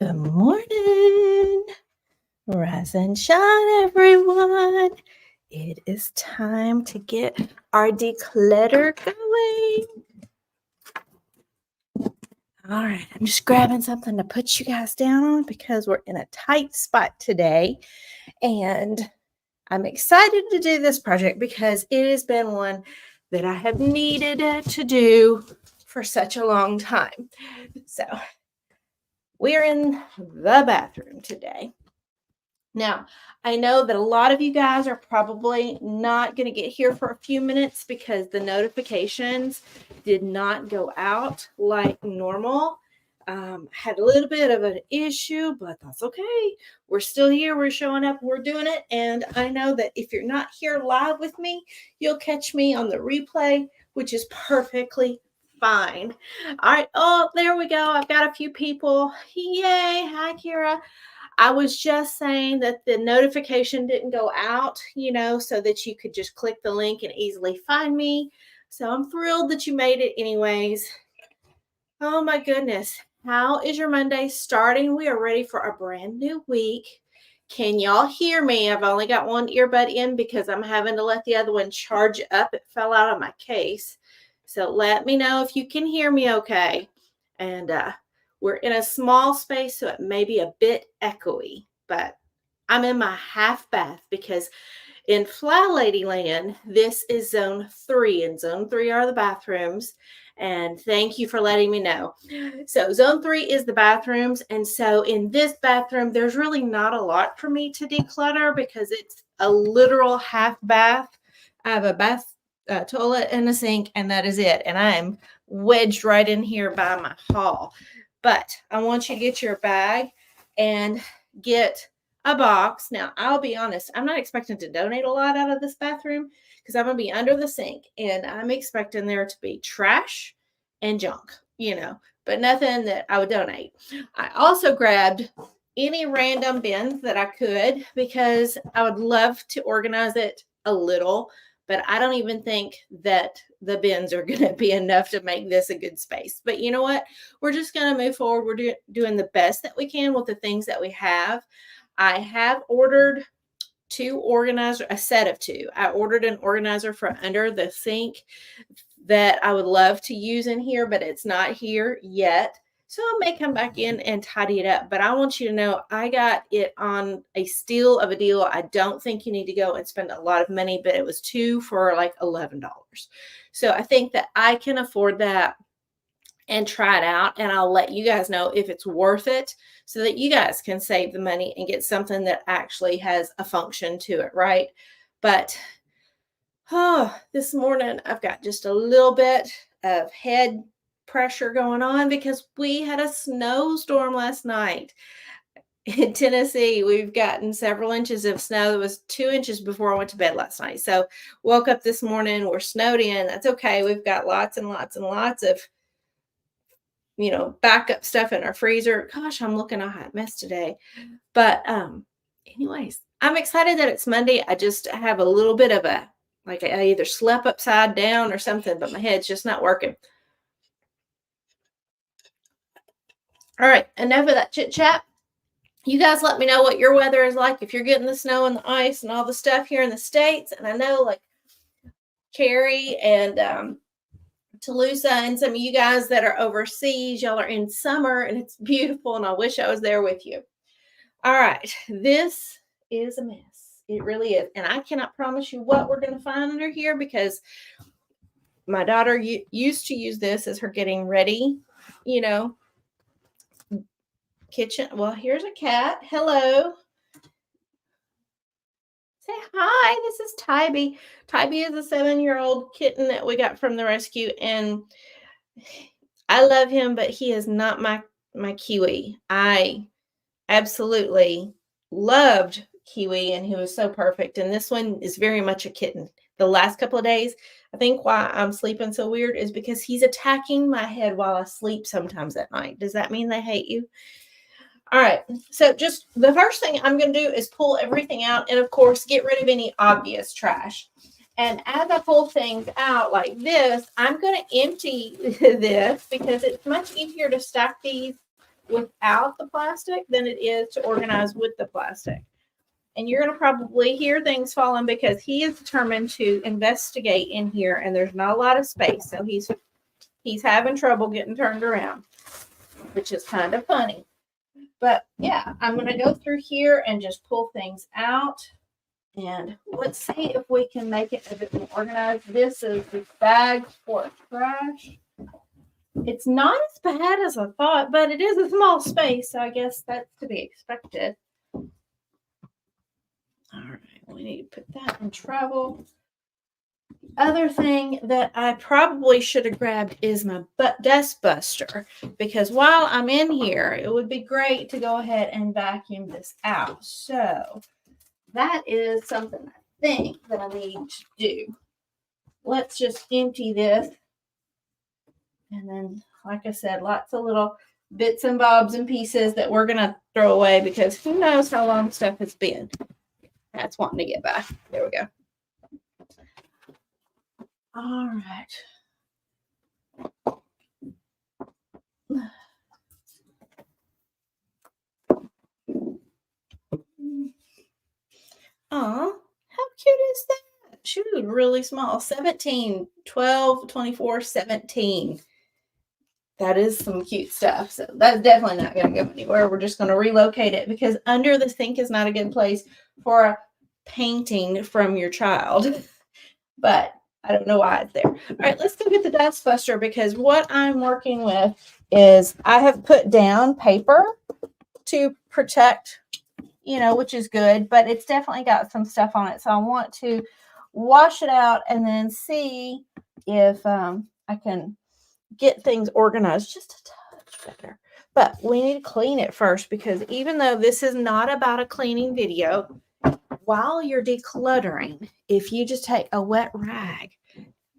Good morning. Rise and shine, everyone. It is time to get our declutter going. All right, I'm just grabbing something to put you guys down on because we're in a tight spot today. And I'm excited to do this project because it has been one that I have needed to do for such a long time. So we're in the bathroom today. Now, I know that a lot of you guys are probably not going to get here for a few minutes because the notifications did not go out like normal. Had a little bit of an issue, but that's okay. We're still here. We're showing up. We're doing it. And I know that if you're not here live with me, you'll catch me on the replay, which is perfectly fine. All right. Oh, there we go. I've got a few people. Yay. Hi, Kira. I was just saying that the notification didn't go out, so that you could just click the link and easily find me. So I'm thrilled that you made it anyways. Oh my goodness. How is your Monday starting? We are ready for a brand new week. Can y'all hear me? I've only got one earbud in because I'm having to let the other one charge up. It fell out of my case. So let me know if you can hear me okay. And we're in a small space, so it may be a bit echoey, but I'm in my half bath because in FlyLady land, this is zone 3, and zone 3 are the bathrooms. And thank you for letting me know. So zone 3 is the bathrooms. And so in this bathroom, there's really not a lot for me to declutter because it's a literal half bath. I have a bath toilet and a sink, and that is it. And I'm wedged right in here by my hall. But I want you to get your bag and get a box. Now, I'll be honest, I'm not expecting to donate a lot out of this bathroom because I'm going to be under the sink, and I'm expecting there to be trash and junk, but nothing that I would donate. I also grabbed any random bins that I could because I would love to organize it a little, but I don't even think that the bins are going to be enough to make this a good space. But you know what? We're just going to move forward. We're doing the best that we can with the things that we have. I have ordered a set of two. I ordered an organizer for under the sink that I would love to use in here, but it's not here yet. So I may come back in and tidy it up. But I want you to know I got it on a steal of a deal. I don't think you need to go and spend a lot of money, but it was 2 for like $11. So I think that I can afford that and try it out, and I'll let you guys know if it's worth it so that you guys can save the money and get something that actually has a function to it, right? But this morning I've got just a little bit of head pressure going on because we had a snowstorm last night. In Tennessee, we've gotten several inches of snow. It was 2 inches before I went to bed last night. So woke up this morning, we're snowed in. That's okay. We've got lots and lots and lots of backup stuff in our freezer. Gosh, I'm looking a hot mess today. But anyways, I'm excited that it's Monday. I just have a little bit of I either slept upside down or something, but my head's just not working. All right, enough of that chit chat. You guys let me know what your weather is like, if you're getting the snow and the ice and all the stuff here in the States. And I know like Carrie and Toulouse and some of you guys that are overseas, y'all are in summer and it's beautiful, and I wish I was there with you. All right, this is a mess. It really is. And I cannot promise you what we're going to find under here because my daughter used to use this as her getting ready, kitchen. Well, here's a cat. Hello. Say hi. This is Tybee. Tybee is a 7-year-old kitten that we got from the rescue, and I love him, but he is not my Kiwi. I absolutely loved Kiwi, and he was so perfect. And this one is very much a kitten. The last couple of days, I think why I'm sleeping so weird is because he's attacking my head while I sleep sometimes at night. Does that mean they hate you? All right, so just the first thing I'm going to do is pull everything out and, of course, get rid of any obvious trash. And as I pull things out like this, I'm going to empty this because it's much easier to stack these without the plastic than it is to organize with the plastic. And you're going to probably hear things falling because he is determined to investigate in here, and there's not a lot of space. So he's having trouble getting turned around, which is kind of funny. But yeah, I'm going to go through here and just pull things out. And let's see if we can make it a bit more organized. This is the bag for trash. It's not as bad as I thought, but it is a small space, so I guess that's to be expected. All right, we need to put that in travel. Other thing that I probably should have grabbed is my dust buster, because while I'm in here, it would be great to go ahead and vacuum this out. So that is something I think that I need to do. Let's just empty this. And then, like I said, lots of little bits and bobs and pieces that we're going to throw away because who knows how long stuff has been. That's wanting to get by. There we go. All right. Oh, how cute is that? She was really small. 17, 12, 24, 17. That is some cute stuff. So that's definitely not going to go anywhere. We're just going to relocate it because under the sink is not a good place for a painting from your child. But I don't know why it's there. All right, let's go get the dust buster because what I'm working with is I have put down paper to protect, which is good, but it's definitely got some stuff on it. So I want to wash it out and then see if I can get things organized just a touch better. But we need to clean it first because even though this is not about a cleaning video, while you're decluttering, if you just take a wet rag,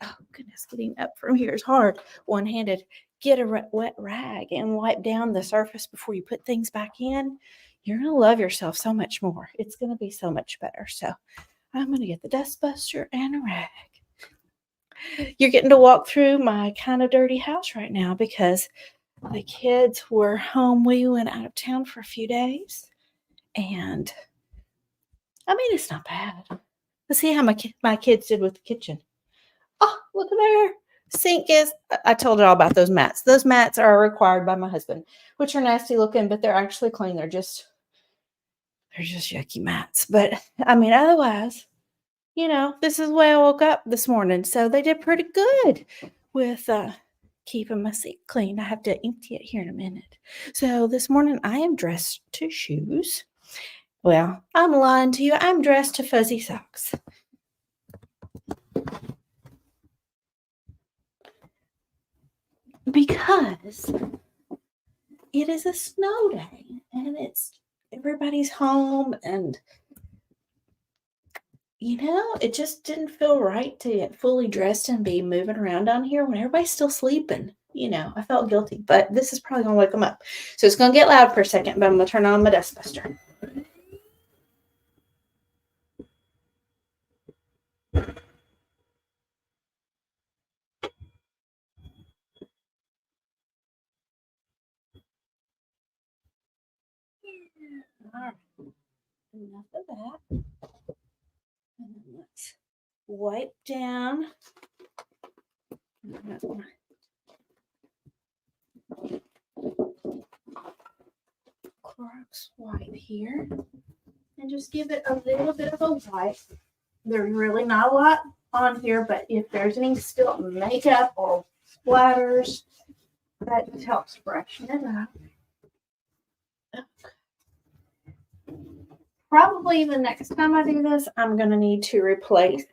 oh goodness, getting up from here is hard, one-handed, get a wet rag and wipe down the surface before you put things back in, you're going to love yourself so much more. It's going to be so much better. So I'm going to get the dust buster and a rag. You're getting to walk through my kind of dirty house right now because the kids were home. We went out of town for a few days. And, I mean, it's not bad. Let's see how my kids did with the kitchen. Oh, look at there. Sink is, I told you all about those mats. Those mats are required by my husband, which are nasty looking, but they're actually clean. They're just yucky mats. But, I mean, otherwise, this is the way I woke up this morning. So they did pretty good with keeping my sink clean. I have to empty it here in a minute. So this morning I am dressed to shoes. Well, I'm lying to you. I'm dressed to fuzzy socks. Because it is a snow day and everybody's home and it just didn't feel right to get fully dressed and be moving around down here when everybody's still sleeping. I felt guilty, but this is probably going to wake them up. So it's going to get loud for a second, but I'm going to turn on my dust buster. All right. Enough of that. And then let's wipe down. Clorox wipe here. And just give it a little bit of a wipe. There's really not a lot on here, but if there's any still makeup or splatters, that just helps freshen it up. Okay. Probably the next time I do this, I'm going to need to replace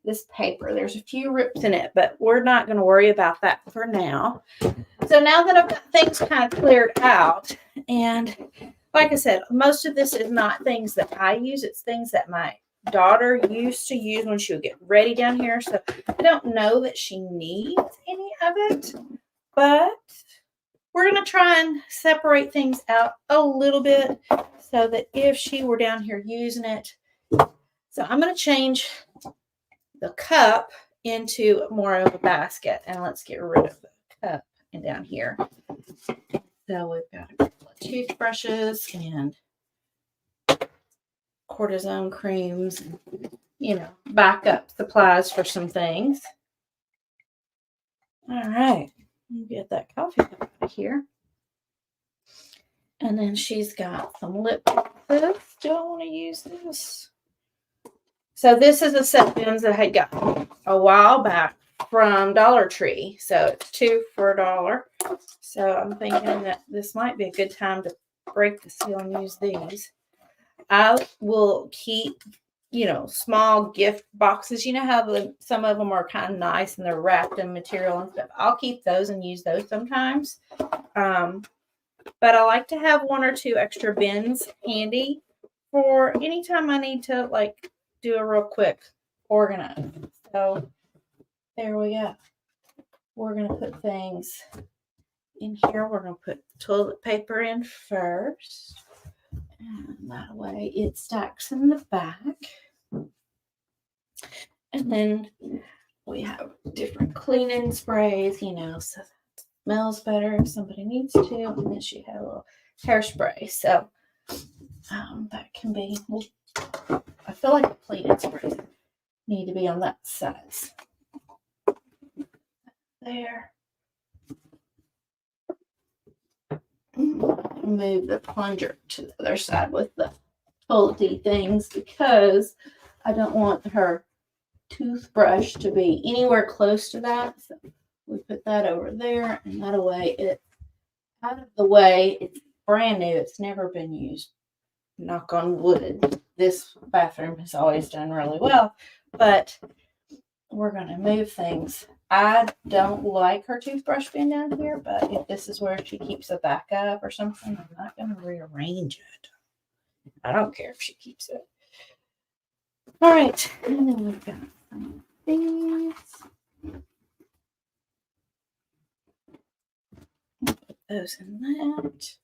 this paper. There's a few rips in it, but we're not going to worry about that for now. So now that I've got things kind of cleared out, and like I said, most of this is not things that I use. It's things that my daughter used to use when she would get ready down here. So I don't know that she needs any of it, but we're going to try and separate things out a little bit so that if she were down here using it. So I'm going to change the cup into more of a basket, and let's get rid of the cup and down here. So we've got a couple of toothbrushes and cortisone creams, and, backup supplies for some things. All right, get that coffee cup out of here. And then she's got some lip glosses. Do I want to use this? So this is a set of bins that I had gotten a while back from Dollar Tree. So it's 2 for $1. So I'm thinking that this might be a good time to break the seal and use these. I will keep, small gift boxes. You know how some of them are kind of nice and they're wrapped in material and stuff. I'll keep those and use those sometimes. But I like to have 1 or 2 extra bins handy for anytime I need to do a real quick organize. So there we go. We're going to put things in here. We're going to put toilet paper in first. And that way it stacks in the back. And then we have different cleaning sprays, so that smells better if somebody needs to. And then she had a little hairspray. So that can be, I feel like the cleaning sprays need to be on that size. There. Move the plunger to the other side with the toilet things because I don't want her toothbrush to be anywhere close to that. So we put that over there, and that way it's out of the way. It's brand new. It's never been used. Knock on wood. This bathroom has always done really well, but we're going to move things. I don't like her toothbrush being down here, but if this is where she keeps a backup or something, I'm not going to rearrange it. I don't care if she keeps it. All right, and then we've got some of these. Put those in that.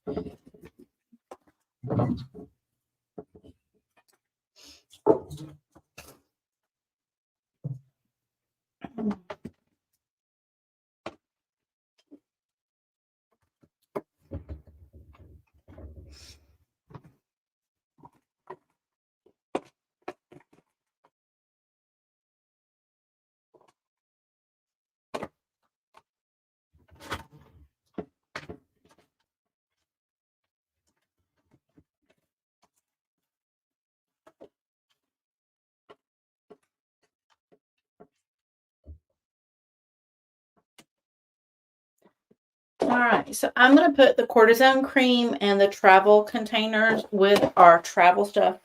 All right, so I'm going to put the cortisone cream and the travel containers with our travel stuff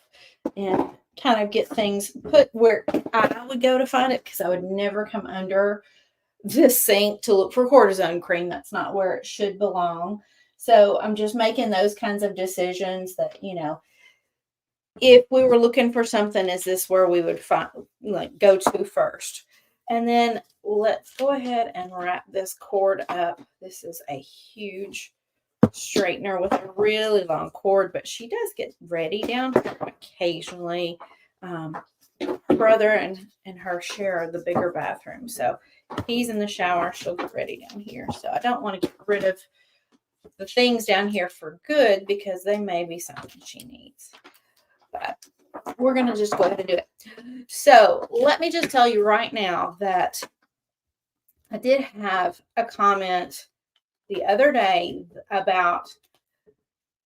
and kind of get things put where I would go to find it, because I would never come under this sink to look for cortisone cream. That's not where it should belong. So I'm just making those kinds of decisions that, if we were looking for something, is this where we would find, go to first? And then let's go ahead and wrap this cord up. This is a huge straightener with a really long cord, but she does get ready down here occasionally. Her brother and her share the bigger bathroom. So if he's in the shower, she'll get ready down here. So I don't want to get rid of the things down here for good, because they may be something she needs. But we're going to just go ahead and do it. So let me just tell you right now that I did have a comment the other day about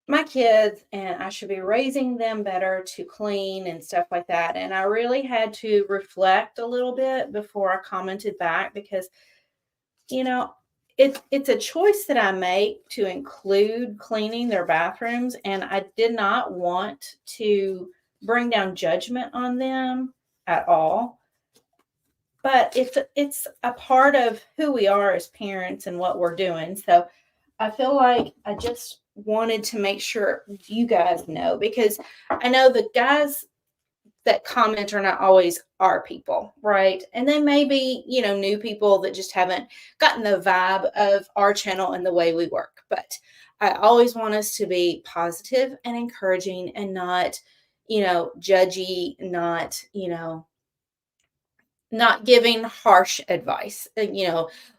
my kids, and I should be raising them better to clean and stuff like that. And I really had to reflect a little bit before I commented back, because, it's a choice that I make to include cleaning their bathrooms, and I did not want to bring down judgment on them at all. But it's a part of who we are as parents and what we're doing. So I feel like I just wanted to make sure you guys know, because I know the guys that comment are not always our people, right? And they may be, new people that just haven't gotten the vibe of our channel and the way we work. But I always want us to be positive and encouraging, and not, judgy, not giving harsh advice.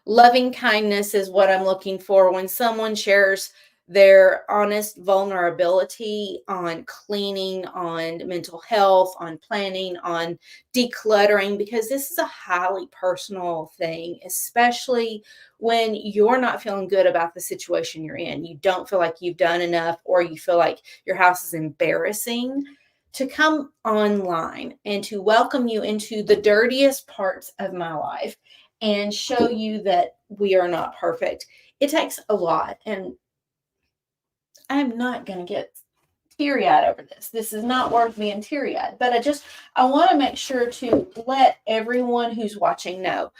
Loving kindness is what I'm looking for when someone shares their honest vulnerability on cleaning, on mental health, on planning, on decluttering, because this is a highly personal thing, especially when you're not feeling good about the situation you're in. You don't feel like you've done enough, or you feel like your house is embarrassing. To come online and to welcome you into the dirtiest parts of my life and show you that we are not perfect, it takes a lot. And I'm not going to get teary-eyed over this. This is not worth being teary-eyed, but I want to make sure to let everyone who's watching know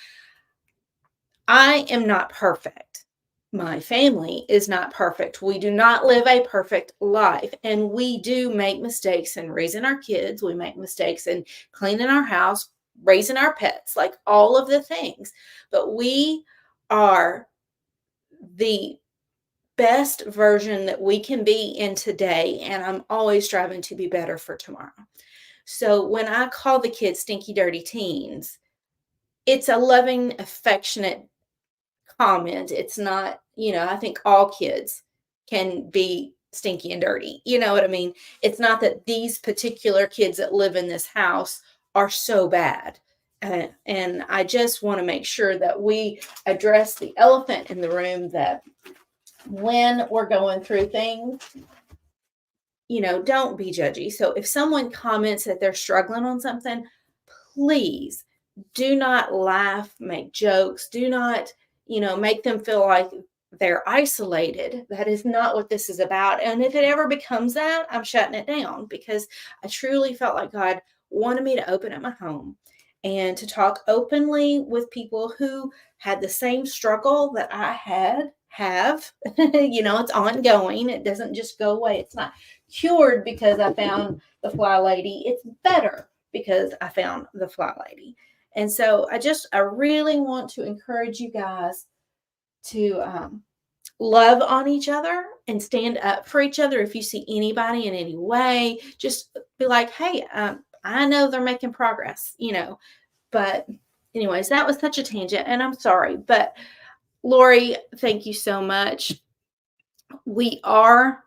I am not perfect. My family is not perfect. We do not live a perfect life, and we do make mistakes in raising our kids. We make mistakes in cleaning our house, raising our pets, like all of the things. But we are the best version that we can be in today, and I'm always striving to be better for tomorrow. So when I call the kids stinky, dirty teens, it's a loving, affectionate comment. It's not, I think all kids can be stinky and dirty. You know what I mean? It's not that these particular kids that live in this house are so bad. And I just want to make sure that we address the elephant in the room, that when we're going through things, don't be judgy. So if someone comments that they're struggling on something, please do not laugh, make jokes, do not, make them feel like they're isolated. That is not what this is about. And if it ever becomes that, I'm shutting it down, because I truly felt like God wanted me to open up my home and to talk openly with people who had the same struggle that I have. It's ongoing. It doesn't just go away. It's not cured because I found the FlyLady. It's better because I found the FlyLady. And so I really want to encourage you guys to love on each other and stand up for each other. If you see anybody in any way, just be like, hey, I know they're making progress, But anyways, that was such a tangent, and I'm sorry. But Lori, thank you so much. We are,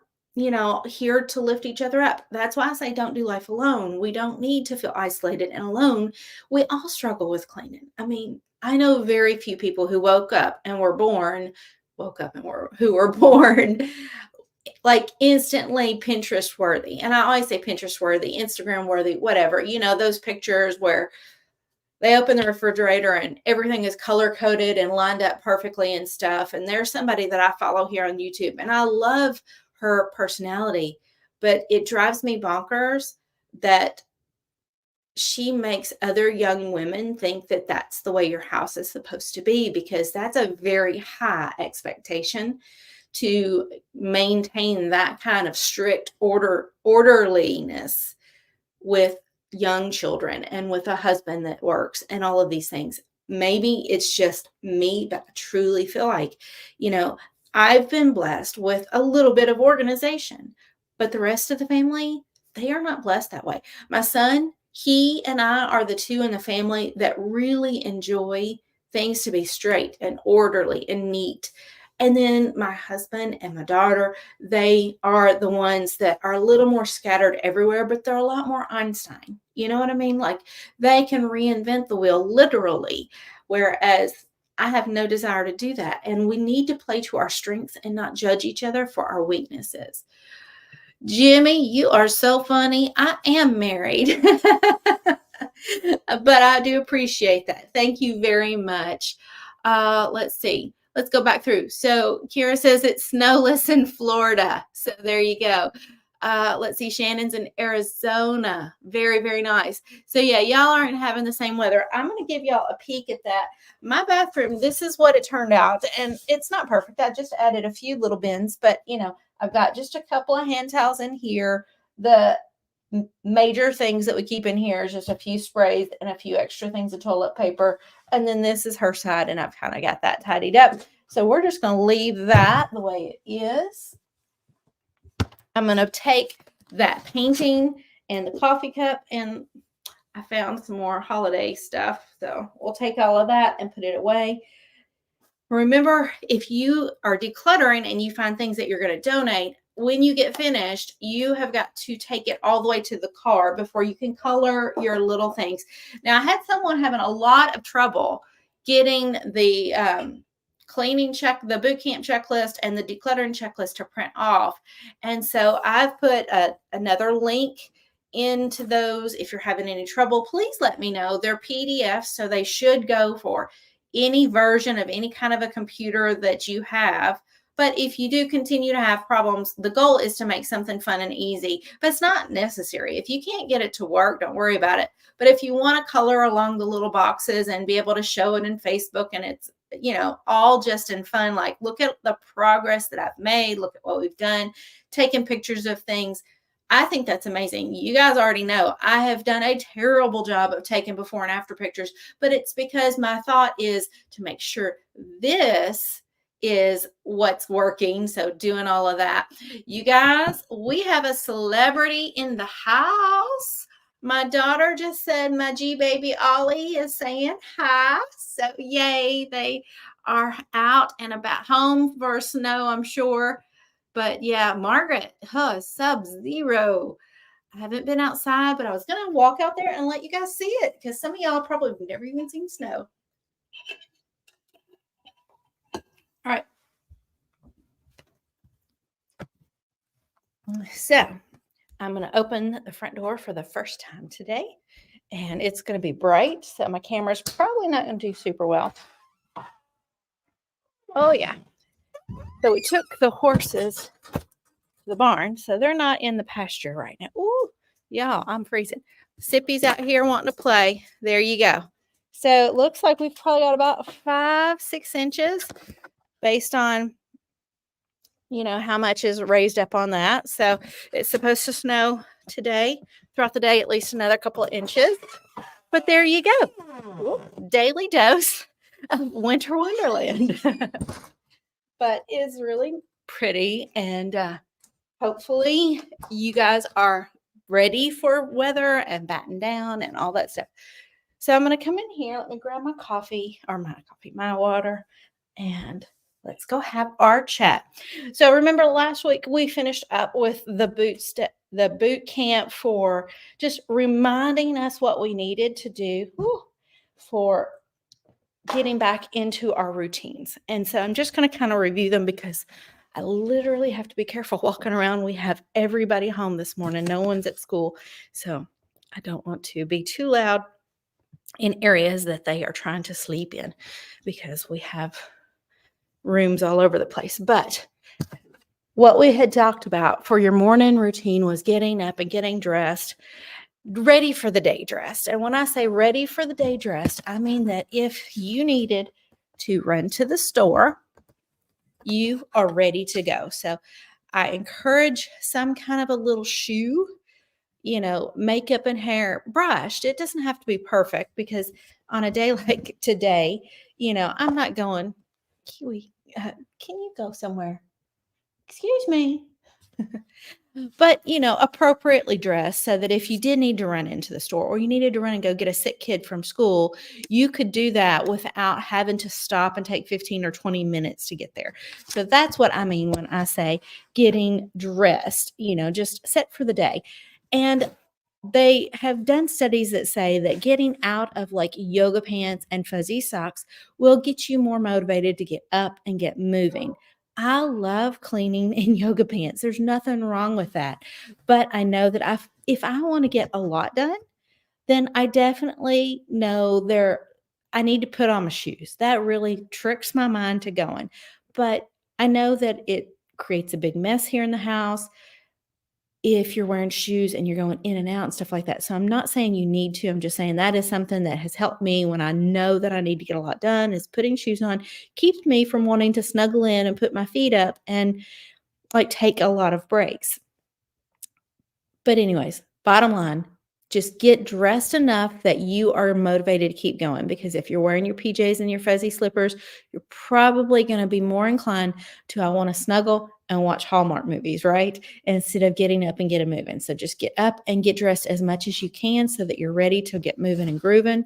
here to lift each other up. That's why I say don't do life alone. We don't need to feel isolated and alone. We all struggle with cleaning. I mean, I know very few people who woke up and were born like instantly Pinterest worthy. And I always say Pinterest worthy, Instagram worthy, whatever. Those pictures where they open the refrigerator and everything is color coded and lined up perfectly and stuff. And there's somebody that I follow here on YouTube, and I love her personality, but it drives me bonkers that she makes other young women think that that's the way your house is supposed to be, because that's a very high expectation to maintain that kind of strict orderliness with young children and with a husband that works and all of these things. Maybe it's just me, but I truly feel like, I've been blessed with a little bit of organization, but the rest of the family, they are not blessed that way. My son, he and I are the two in the family that really enjoy things to be straight and orderly and neat. And then my husband and my daughter, they are the ones that are a little more scattered everywhere, but they're a lot more Einstein. You know what I mean? Like, they can reinvent the wheel literally, whereas I have no desire to do that. And we need to play to our strengths and not judge each other for our weaknesses. Jimmy, you are so funny. I am married, but I do appreciate that. Thank you very much. Let's see. Let's go back through. So Kira says it's snowless in Florida. So there you go. Let's see. Shannon's in Arizona. Very, very nice. So yeah, y'all aren't having the same weather. I'm going to give y'all a peek at that. My bathroom, this is what it turned out. And it's not perfect. I just added a few little bins, but I've got just a couple of hand towels in here. The major things that we keep in here is just a few sprays and a few extra things of toilet paper. And then this is her side, and I've kind of got that tidied up. So we're just going to leave that the way it is. I'm going to take that painting and the coffee cup, and I found some more holiday stuff. So we'll take all of that and put it away. Remember, if you are decluttering and you find things that you're going to donate, when you get finished, you have got to take it all the way to the car before you can color your little things. Now, I had someone having a lot of trouble getting the cleaning the boot camp checklist and the decluttering checklist to print off. And so I've put another link into those. If you're having any trouble, please let me know. They're PDFs, so they should go for any version of any kind of a computer that you have. But if you do continue to have problems, the goal is to make something fun and easy, but it's not necessary. If you can't get it to work, don't worry about it. But if you want to color along the little boxes and be able to show it in Facebook, and it's, all just in fun, like, look at the progress that I've made, look at what we've done, taking pictures of things. I think that's amazing. You guys already know I have done a terrible job of taking before and after pictures, but it's because my thought is to make sure this is what's working. So doing all of that. You guys, we have a celebrity in the house. My daughter just said my G baby Ollie is saying hi. So yay, they are out and about, home for snow, I'm sure. But yeah, Margaret, Sub-Zero. I haven't been outside, but I was going to walk out there and let you guys see it because some of y'all probably have never even seen snow. All right. So I'm going to open the front door for the first time today, and it's going to be bright. So my camera's probably not going to do super well. Oh, yeah. So we took the horses to the barn, so they're not in the pasture right now. Ooh, y'all, I'm freezing. Sippy's out here wanting to play. There you go. So it looks like we've probably got about 5-6 inches based on, how much is raised up on that. So it's supposed to snow today, throughout the day, at least another couple of inches. But there you go. Ooh, daily dose of winter wonderland. But it's really pretty, and hopefully you guys are ready for weather and batten down and all that stuff. So I'm going to come in here. Let me grab my water, and let's go have our chat. So remember last week we finished up with the boot camp for just reminding us what we needed to do for getting back into our routines. And so I'm just going to kind of review them because I literally have to be careful walking around. We have everybody home this morning. No one's at school. So I don't want to be too loud in areas that they are trying to sleep in because we have rooms all over the place. But what we had talked about for your morning routine was getting up and getting dressed, ready for the day dressed. And when I say ready for the day dressed, I mean that if you needed to run to the store, you are ready to go. So I encourage some kind of a little shoe, makeup and hair brushed. It doesn't have to be perfect because on a day like today, I'm not going, Kiwi, can you go somewhere? Excuse me. But, appropriately dressed so that if you did need to run into the store or you needed to run and go get a sick kid from school, you could do that without having to stop and take 15 or 20 minutes to get there. So that's what I mean when I say getting dressed, just set for the day. And they have done studies that say that getting out of like yoga pants and fuzzy socks will get you more motivated to get up and get moving. I love cleaning in yoga pants. There's nothing wrong with that. But I know that if I want to get a lot done, then I definitely know I need to put on my shoes. That really tricks my mind to going. But I know that it creates a big mess here in the house if you're wearing shoes and you're going in and out and stuff like that. So I'm not saying you need to. I'm just saying that is something that has helped me when I know that I need to get a lot done, is putting shoes on keeps me from wanting to snuggle in and put my feet up and like take a lot of breaks. But anyways, bottom line, just get dressed enough that you are motivated to keep going, because if you're wearing your PJs and your fuzzy slippers, you're probably going to be more inclined to, I want to snuggle and watch Hallmark movies, right? Instead of getting up and getting moving. So just get up and get dressed as much as you can so that you're ready to get moving and grooving.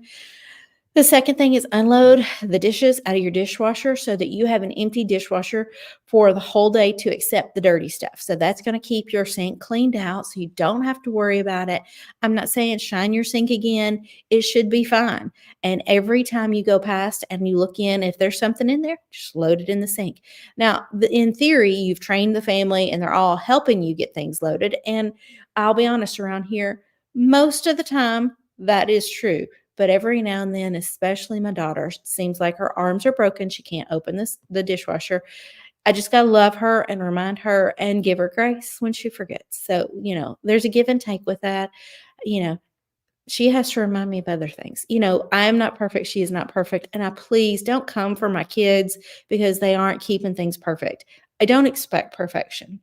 The second thing is unload the dishes out of your dishwasher so that you have an empty dishwasher for the whole day to accept the dirty stuff. So that's going to keep your sink cleaned out so you don't have to worry about it. I'm not saying shine your sink again, it should be fine. And every time you go past and you look in, if there's something in there, just load it in the sink. Now, in theory, you've trained the family and they're all helping you get things loaded. And I'll be honest, around here, most of the time, that is true. But every now and then, especially my daughter, seems like her arms are broken. She can't open the dishwasher. I just gotta love her and remind her and give her grace when she forgets. So, there's a give and take with that. You know, she has to remind me of other things. I am not perfect. She is not perfect. And I please don't come for my kids because they aren't keeping things perfect. I don't expect perfection.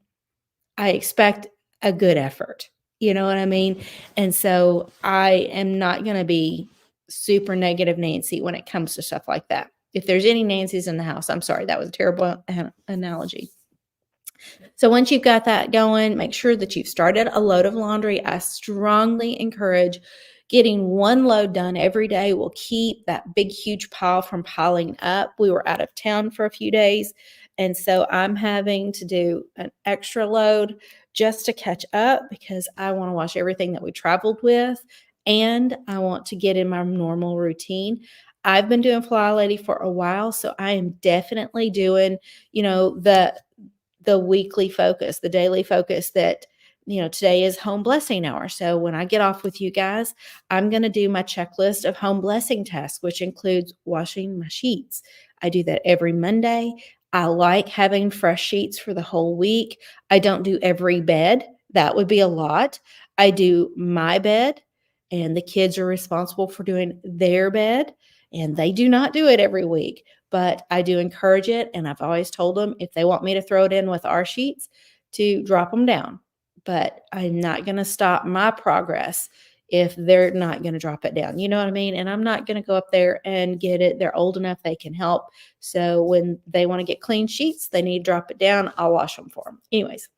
I expect a good effort. You know what I mean? And so I am not going to be super negative Nancy when it comes to stuff like that. If there's any Nancy's in the house, I'm sorry, that was a terrible analogy. So once you've got that going, make sure that you've started a load of laundry. I strongly encourage getting one load done every day will keep that big, huge pile from piling up. We were out of town for a few days, and so I'm having to do an extra load just to catch up because I want to wash everything that we traveled with, and I want to get in my normal routine. I've been doing FlyLady for a while, so I am definitely doing, the weekly focus, the daily focus that, today is home blessing hour. So when I get off with you guys, I'm going to do my checklist of home blessing tasks, which includes washing my sheets. I do that every Monday. I like having fresh sheets for the whole week. I don't do every bed. That would be a lot. I do my bed, and the kids are responsible for doing their bed, and they do not do it every week. But I do encourage it, and I've always told them if they want me to throw it in with our sheets to drop them down. But I'm not going to stop my progress if they're not going to drop it down. You know what I mean? And I'm not going to go up there and get it. They're old enough they can help. So when they want to get clean sheets, they need to drop it down. I'll wash them for them. Anyways,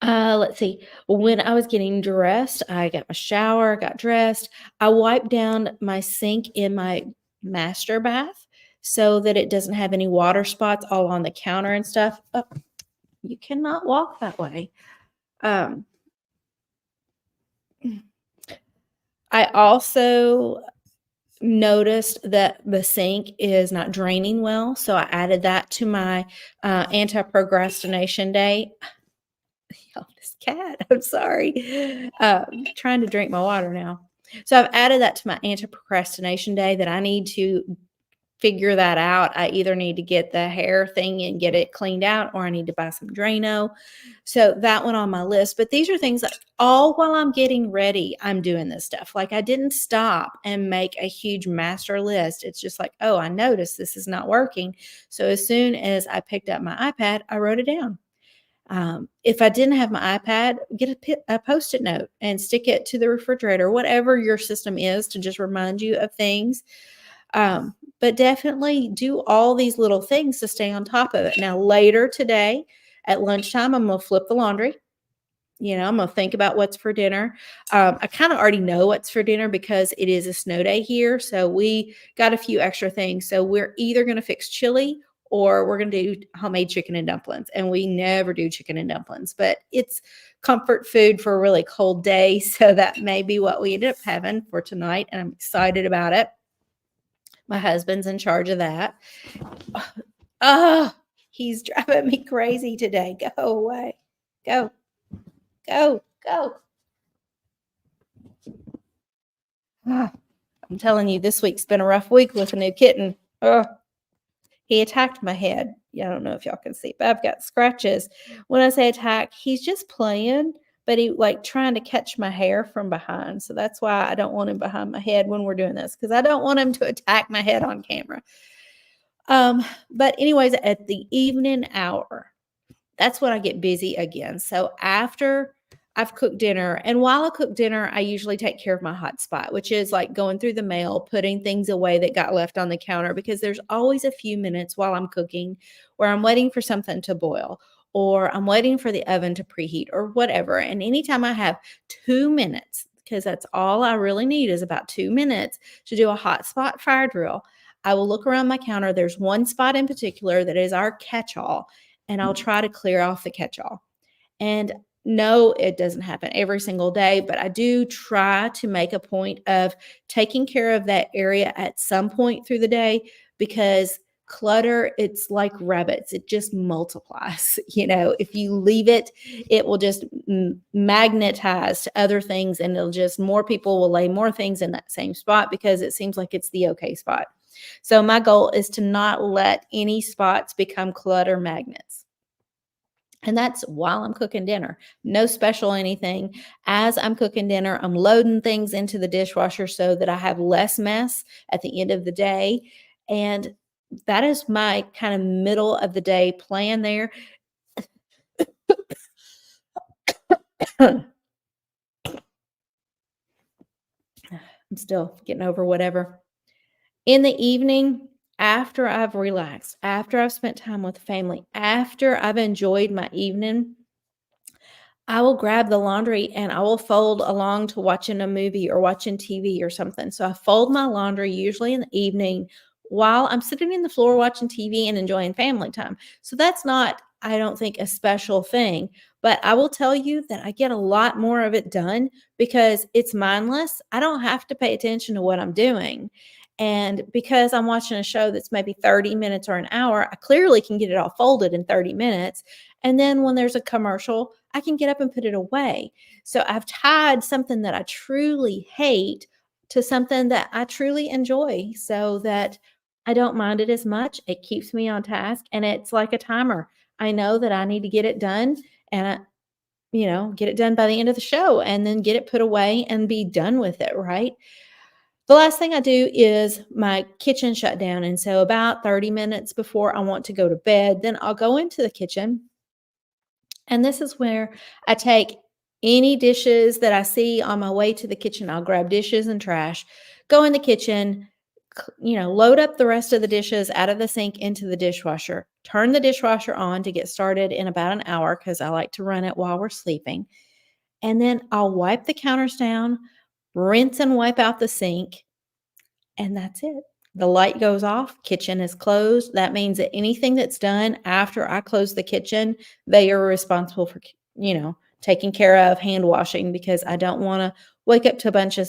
let's see. When I was getting dressed, I got my shower, got dressed. I wiped down my sink in my master bath so that it doesn't have any water spots all on the counter and stuff. Oh, you cannot walk that way. Um, I also noticed that the sink is not draining well, so I added that to my anti-procrastination day. Oh, this cat. I'm sorry. Trying to drink my water now. So I've added that to my anti-procrastination day that I need to figure that out. I either need to get the hair thing and get it cleaned out, or I need to buy some Drano. So that went on my list. But these are things that all while I'm getting ready, I'm doing this stuff. Like I didn't stop and make a huge master list. It's just like, oh, I noticed this is not working. So as soon as I picked up my iPad, I wrote it down. If I didn't have my iPad, get a Post-it note and stick it to the refrigerator, whatever your system is to just remind you of things. But definitely do all these little things to stay on top of it. Now, later today at lunchtime, I'm going to flip the laundry. I'm going to think about what's for dinner. I kind of already know what's for dinner because it is a snow day here. So we got a few extra things. So we're either going to fix chili or we're going to do homemade chicken and dumplings. And we never do chicken and dumplings, but it's comfort food for a really cold day. So that may be what we ended up having for tonight. And I'm excited about it. My husband's in charge of that. Oh, he's driving me crazy today. Go away. Go, go, go. Ah, I'm telling you, this week's been a rough week with a new kitten. Oh, he attacked my head. Yeah, I don't know if y'all can see, but I've got scratches. When I say attack, he's just playing, but he like trying to catch my hair from behind. So that's why I don't want him behind my head when we're doing this because I don't want him to attack my head on camera. But anyways, at the evening hour, that's when I get busy again. So after I've cooked dinner, and while I cook dinner, I usually take care of my hot spot, which is like going through the mail, putting things away that got left on the counter, because there's always a few minutes while I'm cooking where I'm waiting for something to boil or I'm waiting for the oven to preheat or whatever. And anytime I have 2 minutes, because that's all I really need is about 2 minutes to do a hot spot fire drill. I will look around my counter. There's one spot in particular that is our catch-all, and I'll try to clear off the catch-all. And no, it doesn't happen every single day, but I do try to make a point of taking care of that area at some point through the day, because clutter, it's like rabbits, it just multiplies. If you leave it, it will just magnetize to other things, and it'll just, more people will lay more things in that same spot because it seems like it's the okay spot. So my goal is to not let any spots become clutter magnets. And that's while I'm cooking dinner. No special anything. As I'm cooking dinner, I'm loading things into the dishwasher so that I have less mess at the end of the day. And that is my kind of middle of the day plan there. I'm still getting over whatever. In the evening, after I've relaxed, after I've spent time with family, after I've enjoyed my evening, I will grab the laundry and I will fold along to watching a movie or watching TV or something. So I fold my laundry usually in the evening while I'm sitting in the floor watching TV and enjoying family time. So that's not, I don't think, a special thing, but I will tell you that I get a lot more of it done because it's mindless. I don't have to pay attention to what I'm doing. And because I'm watching a show that's maybe 30 minutes or an hour, I clearly can get it all folded in 30 minutes. And then when there's a commercial, I can get up and put it away. So I've tied something that I truly hate to something that I truly enjoy so that I don't mind it as much. It keeps me on task, and it's like a timer. I know that I need to get it done, and get it done by the end of the show, and then get it put away and be done with it, right? The last thing I do is my kitchen shut down. And so about 30 minutes before I want to go to bed, then I'll go into the kitchen. And this is where I take any dishes that I see on my way to the kitchen. I'll grab dishes and trash, go in the kitchen, load up the rest of the dishes out of the sink into the dishwasher, turn the dishwasher on to get started in about an hour because I like to run it while we're sleeping. And then I'll wipe the counters down, rinse and wipe out the sink, and that's it. The light goes off, kitchen is closed. That means that anything that's done after I close the kitchen, they are responsible for, taking care of, hand washing, because I don't want to wake up to a bunch of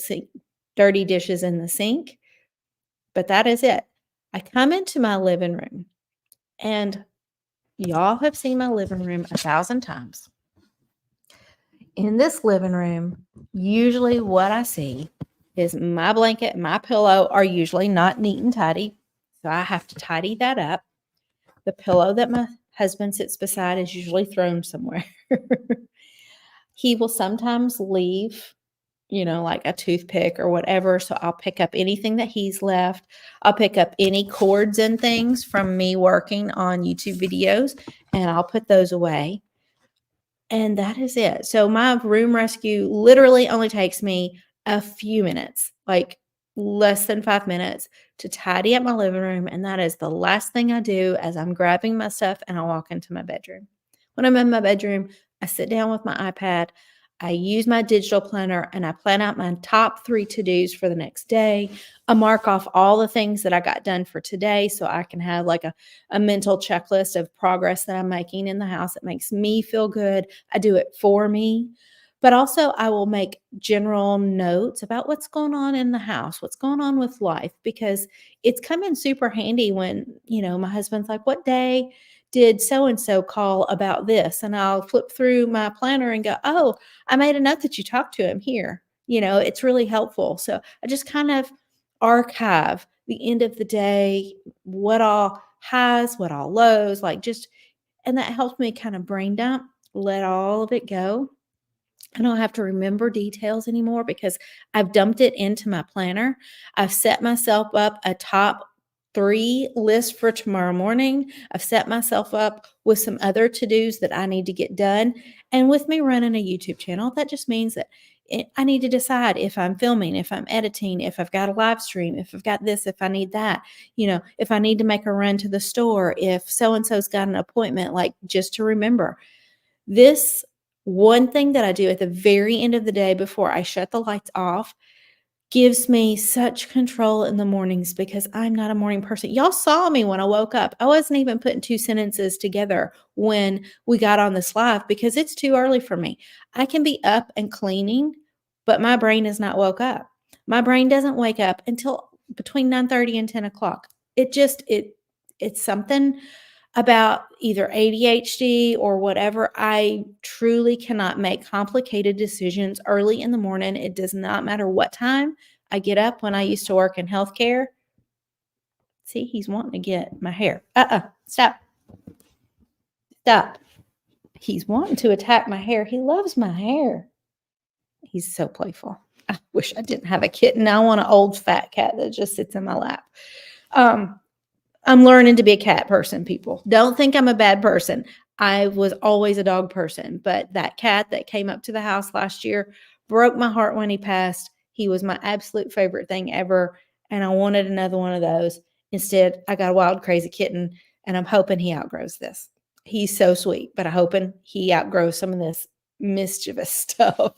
dirty dishes in the sink. But that is it. I come into my living room, and y'all have seen my living room 1,000 times. In this living room, usually what I see is my blanket and my pillow are usually not neat and tidy. So I have to tidy that up. The pillow that my husband sits beside is usually thrown somewhere. He will sometimes leave, like a toothpick or whatever. So I'll pick up anything that he's left. I'll pick up any cords and things from me working on YouTube videos, and I'll put those away. And that is it. So my room rescue literally only takes me a few minutes, like less than 5 minutes, to tidy up my living room. And that is the last thing I do as I'm grabbing my stuff and I walk into my bedroom. When I'm in my bedroom, I sit down with my iPad. I use my digital planner and I plan out my top 3 to-dos for the next day. I mark off all the things that I got done for today so I can have like a mental checklist of progress that I'm making in the house. It makes me feel good. I do it for me. But also I will make general notes about what's going on in the house, what's going on with life, because it's come in super handy when, my husband's like, what day did so-and-so call about this? And I'll flip through my planner and go, oh, I made a note that you talked to him here. It's really helpful. So I just kind of archive the end of the day, what all highs, what all lows, and that helps me kind of brain dump, let all of it go. I don't have to remember details anymore because I've dumped it into my planner. I've set myself up a top 3 list for tomorrow morning. I've set myself up with some other to-dos that I need to get done. And with me running a YouTube channel, that just means that I need to decide if I'm filming, if I'm editing, if I've got a live stream, if I've got this, if I need that, if I need to make a run to the store, if so-and-so's got an appointment, just to remember. This One thing that I do at the very end of the day before I shut the lights off gives me such control in the mornings because I'm not a morning person. Y'all saw me when I woke up. I wasn't even putting two sentences together when we got on this live because it's too early for me. I can be up and cleaning, but my brain is not woke up. My brain doesn't wake up until between 9:30 and 10 o'clock. It's something about either ADHD or whatever. I truly cannot make complicated decisions early in the morning. It does not matter what time I get up. When I used to work in healthcare, see, he's wanting to get my hair. Stop. Stop. He's wanting to attack my hair. He loves my hair. He's so playful. I wish I didn't have a kitten. I want an old fat cat that just sits in my lap. I'm learning to be a cat person, people. Don't think I'm a bad person. I was always a dog person, but that cat that came up to the house last year broke my heart when he passed. He was my absolute favorite thing ever, and I wanted another one of those. Instead, I got a wild, crazy kitten, and I'm hoping he outgrows this. He's so sweet, but I'm hoping he outgrows some of this mischievous stuff.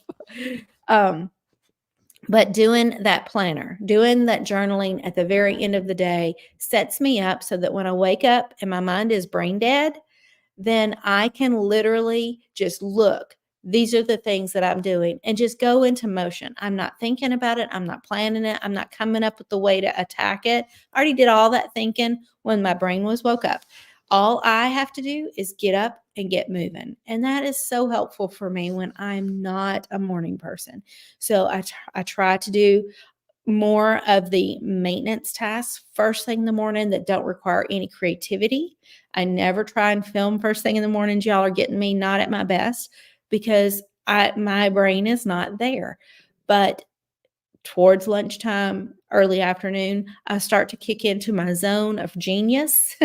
But doing that planner, doing that journaling at the very end of the day sets me up so that when I wake up and my mind is brain dead, then I can literally just look. These are the things that I'm doing and just go into motion. I'm not thinking about it. I'm not planning it. I'm not coming up with the way to attack it. I already did all that thinking when my brain was woke up. All I have to do is get up and get moving. And that is so helpful for me when I'm not a morning person. So I try to do more of the maintenance tasks first thing in the morning that don't require any creativity. I never try and film first thing in the morning. Y'all are getting me not at my best because my brain is not there. But towards lunchtime, early afternoon, I start to kick into my zone of genius.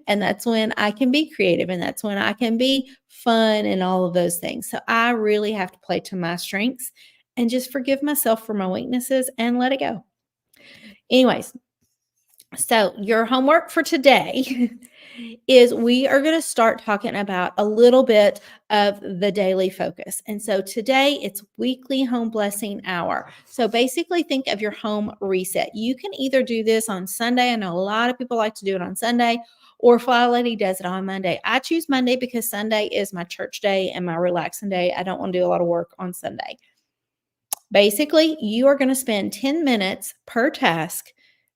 And that's when I can be creative and that's when I can be fun and all of those things. So I really have to play to my strengths and just forgive myself for my weaknesses and let it go. Anyways, so your homework for today is we are going to start talking about a little bit of the daily focus. And so today it's weekly home blessing hour. So basically think of your home reset. You can either do this on Sunday. I know a lot of people like to do it on Sunday, or FlyLady does it on Monday. I choose Monday because Sunday is my church day and my relaxing day. I don't want to do a lot of work on Sunday. Basically, you are going to spend 10 minutes per task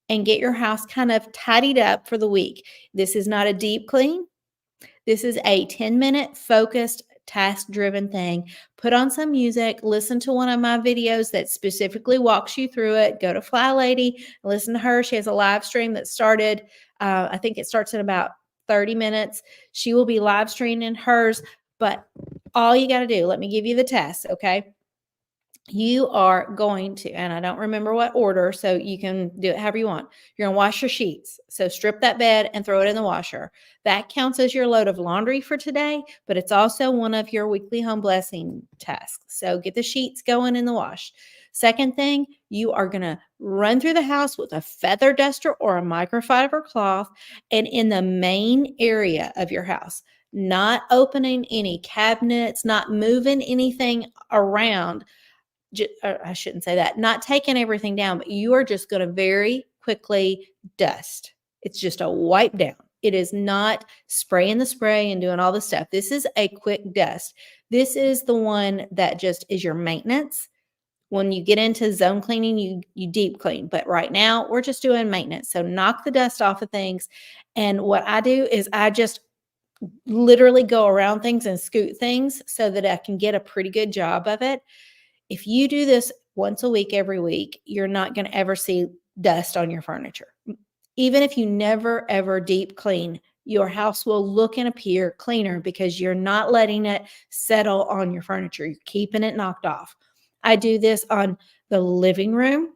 and get your house kind of tidied up for the week. This is not a deep clean. This is a 10-minute focused, task-driven thing. Put on some music, listen to one of my videos that specifically walks you through it. Go to FlyLady, listen to her. She has a live stream that started, I think it starts in about 30 minutes. She will be live streaming hers, but all you got to do, let me give you the test, okay? You are going to, and I don't remember what order, so you can do it however you want. You're going to wash your sheets. So strip that bed and throw it in the washer. That counts as your load of laundry for today, but it's also one of your weekly home blessing tasks. So get the sheets going in the wash. Second thing, you are going to run through the house with a feather duster or a microfiber cloth and in the main area of your house, not opening any cabinets, not moving anything around. I shouldn't say that, not taking everything down, but you are just going to very quickly dust. It's just a wipe down. It is not spraying the spray and doing all the stuff. This is a quick dust. This is the one that just is your maintenance. When you get into zone cleaning, you deep clean. But right now, we're just doing maintenance. So knock the dust off of things. And what I do is I just literally go around things and scoot things so that I can get a pretty good job of it. If you do this once a week, every week, you're not going to ever see dust on your furniture. Even if you never, ever deep clean, your house will look and appear cleaner because you're not letting it settle on your furniture. You're keeping it knocked off. I do this on the living room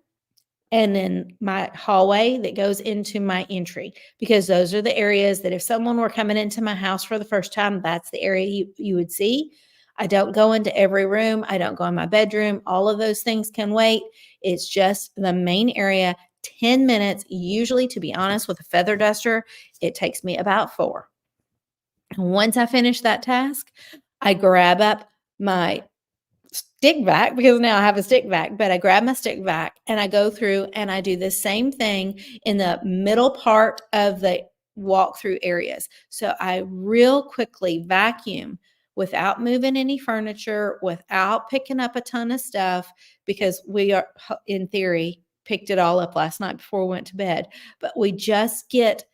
and then my hallway that goes into my entry, because those are the areas that if someone were coming into my house for the first time, that's the area you would see. I don't go into every room. I don't go in my bedroom. All of those things can wait. It's just the main area, 10 minutes. Usually, to be honest, with a feather duster, it takes me about 4. And once I finish that task, I grab up my stick vac because now I have a stick vac, but I grab my stick vac and I go through and I do the same thing in the middle part of the walk-through areas. So I real quickly vacuum without moving any furniture, without picking up a ton of stuff, because we are, in theory, picked it all up last night before we went to bed. But we just get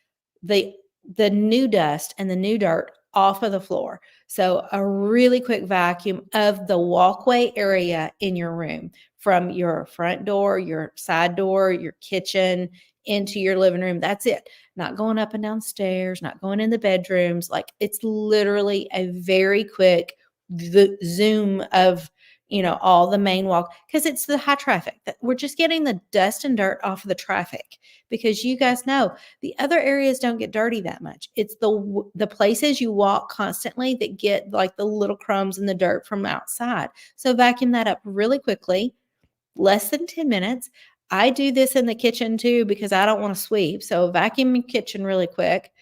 the the new dust and the new dirt off of the floor. So a really quick vacuum of the walkway area in your room, from your front door, your side door, your kitchen, into your living room. That's it. Not going up and down stairs, not going in the bedrooms. Like, it's literally a very quick zoom of, all the main walk, because it's the high traffic that we're just getting the dust and dirt off of the traffic, because you guys know the other areas don't get dirty that much. It's the places you walk constantly that get like the little crumbs and the dirt from outside. So vacuum that up really quickly, less than 10 minutes. I do this in the kitchen too because I don't want to sweep. So vacuum your kitchen really quick.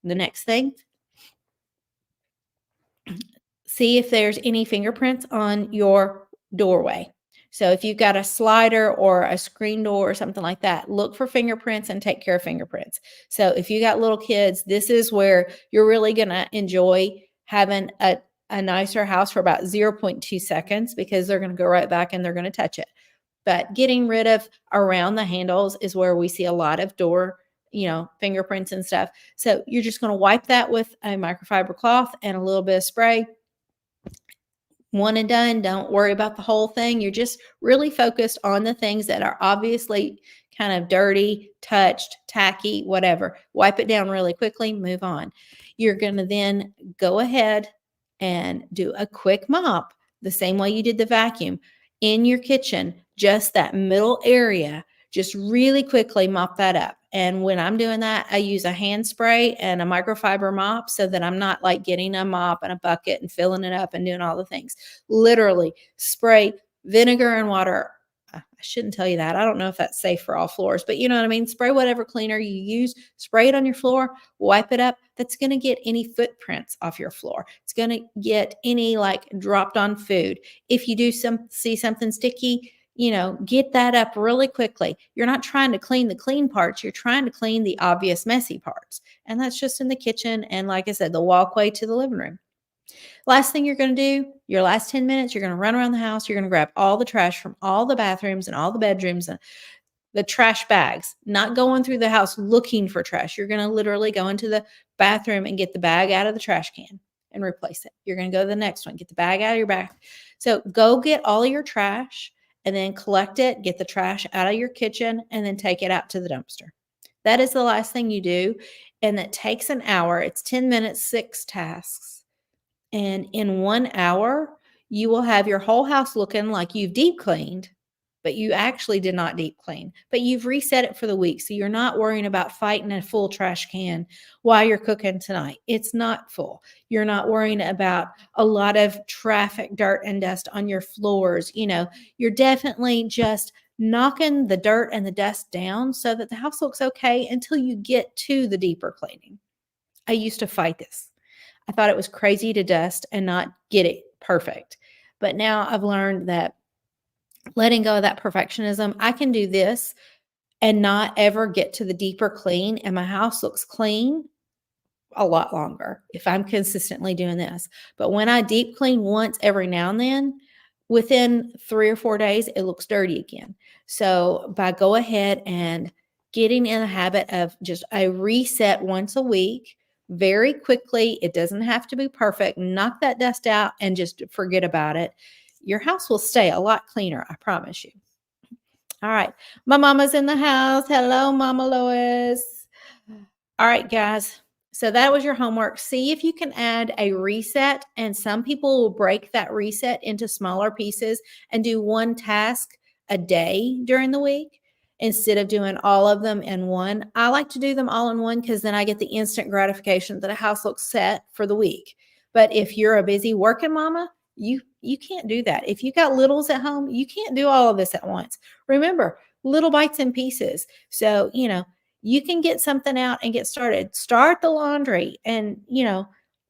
The next thing, see if there's any fingerprints on your doorway. So if you've got a slider or a screen door or something like that, look for fingerprints and take care of fingerprints. So if you got little kids, this is where you're really going to enjoy having a nicer house for about 0.2 seconds, because they're going to go right back and they're going to touch it. But getting rid of around the handles is where we see a lot of door, fingerprints and stuff. So you're just going to wipe that with a microfiber cloth and a little bit of spray. One and done. Don't worry about the whole thing. You're just really focused on the things that are obviously kind of dirty, touched, tacky, whatever. Wipe it down really quickly, move on. You're going to then go ahead and do a quick mop the same way you did the vacuum in your kitchen, just that middle area. Just really quickly mop that up. And when I'm doing that, I use a hand spray and a microfiber mop, so that I'm not like getting a mop and a bucket and filling it up and doing all the things. Literally spray vinegar and water. I shouldn't tell you that. I don't know if that's safe for all floors, but you know what I mean? Spray whatever cleaner you use, spray it on your floor, wipe it up. That's going to get any footprints off your floor. It's going to get any like dropped on food. If you do see something sticky, get that up really quickly. You're not trying to clean the clean parts. You're trying to clean the obvious messy parts. And that's just in the kitchen. And like I said, the walkway to the living room. Last thing you're going to do, your last 10 minutes, you're going to run around the house. You're going to grab all the trash from all the bathrooms and all the bedrooms and the trash bags, not going through the house looking for trash. You're going to literally go into the bathroom and get the bag out of the trash can and replace it. You're going to go to the next one, get the bag out of your bag. So go get all of your trash and then collect it, get the trash out of your kitchen, and then take it out to the dumpster. That is the last thing you do. And that takes an hour. It's 10 minutes, 6 tasks. And in 1 hour, you will have your whole house looking like you've deep cleaned, but you actually did not deep clean, but you've reset it for the week. So you're not worrying about fighting a full trash can while you're cooking tonight. It's not full. You're not worrying about a lot of traffic, dirt, and dust on your floors. You're definitely just knocking the dirt and the dust down so that the house looks okay until you get to the deeper cleaning. I used to fight this. I thought it was crazy to dust and not get it perfect. But now I've learned that letting go of that perfectionism, I can do this and not ever get to the deeper clean, and my house looks clean a lot longer if I'm consistently doing this. But when I deep clean once every now and then, within 3 or 4 days, it looks dirty again. So by go ahead and getting in the habit of just a reset once a week, very quickly, it doesn't have to be perfect. Knock that dust out and just forget about it. Your house will stay a lot cleaner, I promise you. All right. My mama's in the house. Hello, Mama Lois. All right, guys. So that was your homework. See if you can add a reset. And some people will break that reset into smaller pieces and do one task a day during the week instead of doing all of them in one. I like to do them all in one because then I get the instant gratification that a house looks set for the week. But if you're a busy working mama, you can't do that. If you got littles at home, you can't do all of this at once. Remember, little bites and pieces. So, you can get something out and get started. Start the laundry and,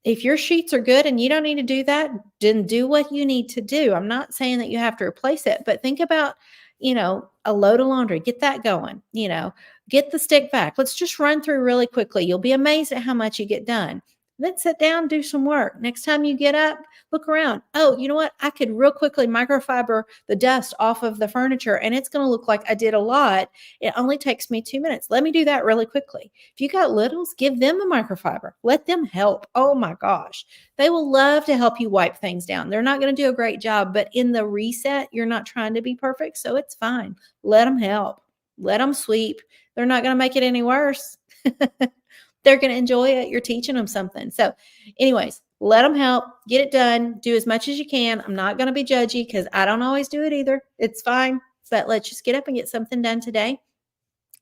If your sheets are good and you don't need to do that, then do what you need to do. I'm not saying that you have to replace it, but think about, a load of laundry. Get that going, get the stick vac. Let's just run through really quickly. You'll be amazed at how much you get done. Then sit down, do some work. Next time you get up, look around. Oh, you know what? I could real quickly microfiber the dust off of the furniture and it's going to look like I did a lot. It only takes me 2 minutes. Let me do that really quickly. If you got littles, give them a microfiber. Let them help. Oh my gosh. They will love to help you wipe things down. They're not going to do a great job, but in the reset, you're not trying to be perfect. So it's fine. Let them help. Let them sweep. They're not going to make it any worse. They're going to enjoy it. You're teaching them something. So, anyways, let them help. Get it done. Do as much as you can. I'm not going to be judgy because I don't always do it either. It's fine. But let's just get up and get something done today.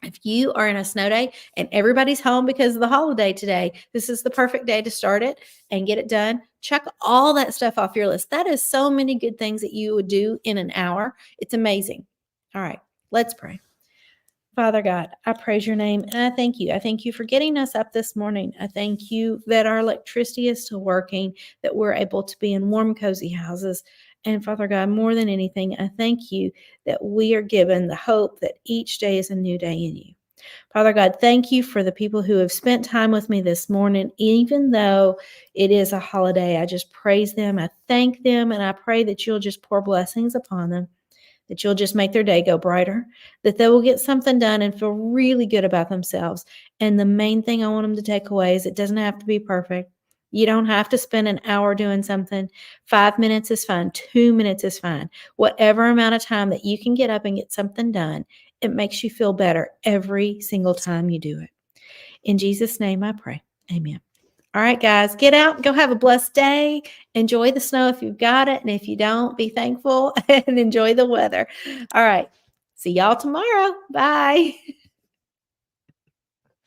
If you are in a snow day and everybody's home because of the holiday today, this is the perfect day to start it and get it done. Check all that stuff off your list. That is so many good things that you would do in an hour. It's amazing. All right, let's pray. Father God, I praise your name and I thank you. I thank you for getting us up this morning. I thank you that our electricity is still working, that we're able to be in warm, cozy houses. And Father God, more than anything, I thank you that we are given the hope that each day is a new day in you. Father God, thank you for the people who have spent time with me this morning, even though it is a holiday. I just praise them. I thank them, and I pray that you'll just pour blessings upon them, that you'll just make their day go brighter, that they will get something done and feel really good about themselves. And the main thing I want them to take away is it doesn't have to be perfect. You don't have to spend an hour doing something. 5 minutes is fine. 2 minutes is fine. Whatever amount of time that you can get up and get something done, it makes you feel better every single time you do it. In Jesus' name I pray. Amen. All right, guys, get out and go have a blessed day. Enjoy the snow if you've got it. And if you don't, be thankful and enjoy the weather. All right. See y'all tomorrow. Bye.